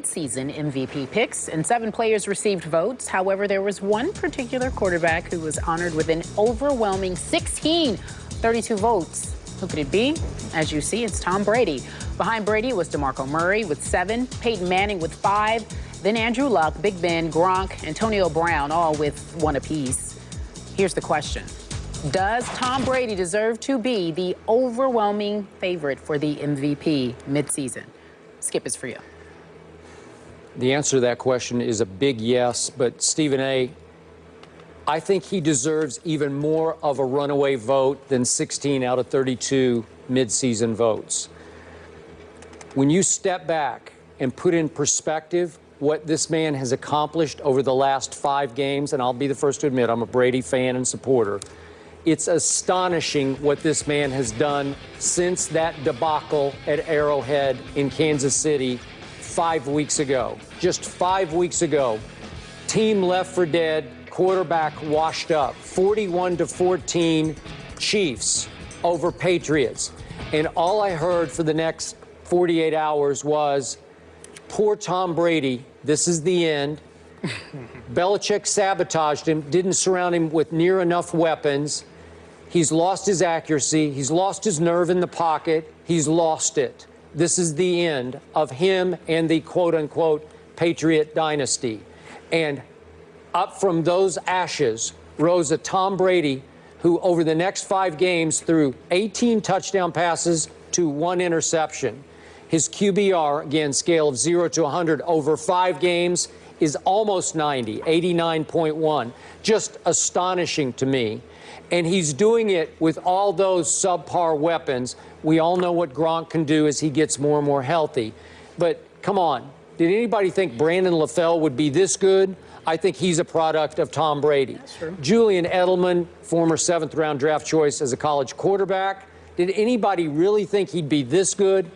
Season MVP picks, and 7 players received votes. However, there was one particular quarterback who was honored with an overwhelming 32 votes. Who could it be? As you see, it's Tom Brady. Behind Brady was DeMarco Murray with 7, Peyton Manning with 5, then Andrew Luck, Big Ben, Gronk, Antonio Brown, all with 1 apiece. Here's the question. Does Tom Brady deserve to be the overwhelming favorite for the MVP midseason? Skip is for you. The answer to that question is a big yes, but Stephen A., I think he deserves even more of a runaway vote than 16 out of 32 midseason votes. When you step back and put in perspective what this man has accomplished over the last 5 games, and I'll be the first to admit I'm a Brady fan and supporter, it's astonishing what this man has done since that debacle at Arrowhead in Kansas City 5 weeks ago. Just 5 weeks ago, team left for dead, quarterback washed up, 41-14 Chiefs over Patriots. And all I heard for the next 48 hours was, poor Tom Brady, this is the end. Belichick sabotaged him, didn't surround him with near enough weapons. He's lost his accuracy. He's lost his nerve in the pocket. He's lost it. This is the end of him and the quote-unquote Patriot dynasty. And up from those ashes rose a Tom Brady who over the next 5 games threw 18 touchdown passes to 1 interception. His QBR, again, scale of 0 to 100 over 5 games, is almost 90, 89.1. Just astonishing to me. And he's doing it with all those subpar weapons. We all know what Gronk can do as he gets more and more healthy. But come on, did anybody think Brandon LaFell would be this good? I think he's a product of Tom Brady. That's true. Julian Edelman, former 7th-round draft choice as a college quarterback. Did anybody really think he'd be this good?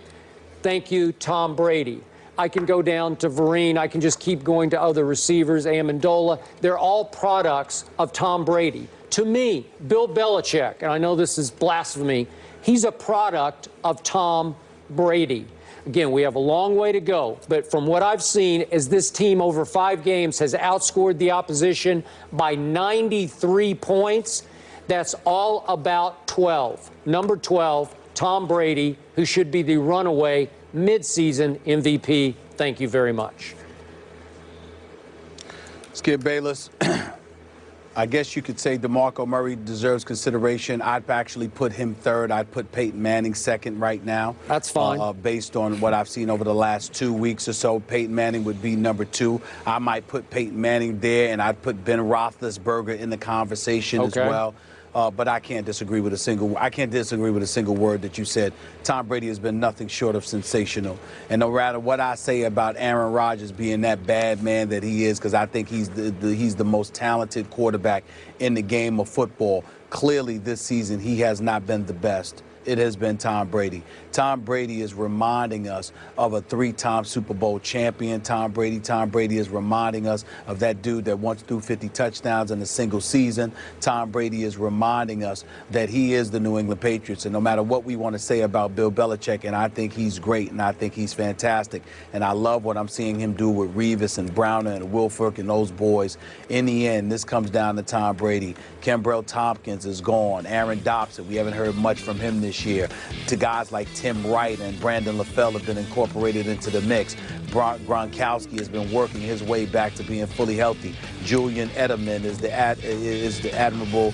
Thank you, Tom Brady. I can go down to Vereen. I can just keep going to other receivers, Amendola. They're all products of Tom Brady. To me, Bill Belichick, and I know this is blasphemy, he's a product of Tom Brady. Again, we have a long way to go, but from what I've seen, as this team over 5 games has outscored the opposition by 93 points, that's all about 12. Number 12, Tom Brady, who should be the runaway midseason MVP. Thank you very much. Skip Bayless. I guess you could say DeMarco Murray deserves consideration. I'd actually put him 3rd. I'd put Peyton Manning 2nd right now. That's fine. Based on what I've seen over the last 2 weeks or so, Peyton Manning would be number 2. I might put Peyton Manning there, and I'd put Ben Roethlisberger in the conversation as well. But I can't disagree with a single word that you said. Tom Brady has been nothing short of sensational. And no matter what I say about Aaron Rodgers being that bad man that he is, because I think he's the most talented quarterback in the game of football, clearly this season he has not been the best. It has been Tom Brady. Tom Brady is reminding us of a 3-time Super Bowl champion. Tom Brady is reminding us of that dude that once threw 50 touchdowns in a single season. Tom Brady is reminding us that he is the New England Patriots. And no matter what we want to say about Bill Belichick, and I think he's great and I think he's fantastic, and I love what I'm seeing him do with Revis and Browner and Wilfork and those boys. In the end, this comes down to Tom Brady. Kembrell Tompkins is gone. Aaron Dobson, we haven't heard much from him this year. To guys like Tim Wright and Brandon LaFell have been incorporated into the mix. Gronkowski has been working his way back to being fully healthy. Julian Edelman is the admirable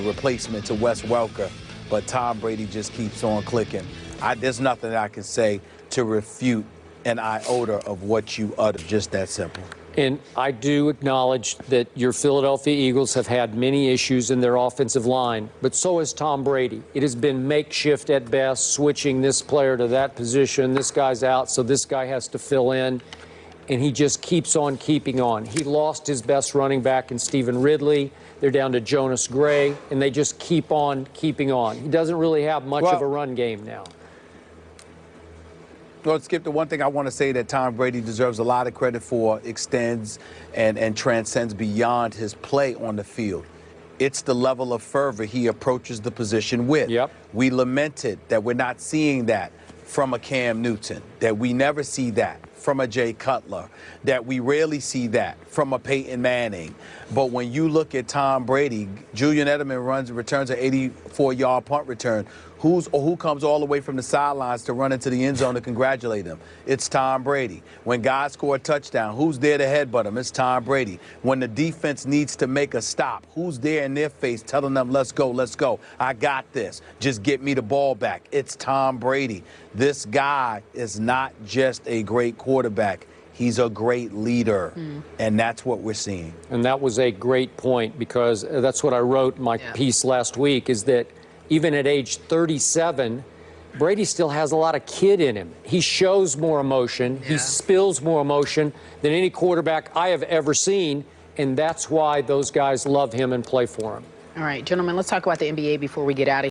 replacement to Wes Welker. But Tom Brady just keeps on clicking. There's nothing that I can say to refute an iota of what you uttered. Just that simple. And I do acknowledge that your Philadelphia Eagles have had many issues in their offensive line, but so has Tom Brady. It has been makeshift at best, switching this player to that position. This guy's out, so this guy has to fill in, and he just keeps on keeping on. He lost his best running back in Stephen Ridley. They're down to Jonas Gray, and they just keep on keeping on. He doesn't really have much of a run game now. Well, Skip, the one thing I want to say that Tom Brady deserves a lot of credit for extends and transcends beyond his play on the field. It's the level of fervor he approaches the position with. Yep. We lamented that we're not seeing that from a Cam Newton, that we never see that from a Jay Cutler, that we rarely see that from a Peyton Manning. But when you look at Tom Brady, Julian Edelman returns an 84-yard punt return. Who comes all the way from the sidelines to run into the end zone to congratulate him? It's Tom Brady. When guys score a touchdown, who's there to headbutt him? It's Tom Brady. When the defense needs to make a stop, who's there in their face telling them, let's go, let's go. I got this. Just get me the ball back. It's Tom Brady. This guy is not just a great quarterback. He's a great leader, and that's what we're seeing. And that was a great point, because that's what I wrote in my piece last week, is that even at age 37, Brady still has a lot of kid in him. He shows more emotion. He spills more emotion than any quarterback I have ever seen, and that's why those guys love him and play for him. All right, gentlemen, let's talk about the NBA before we get out of here.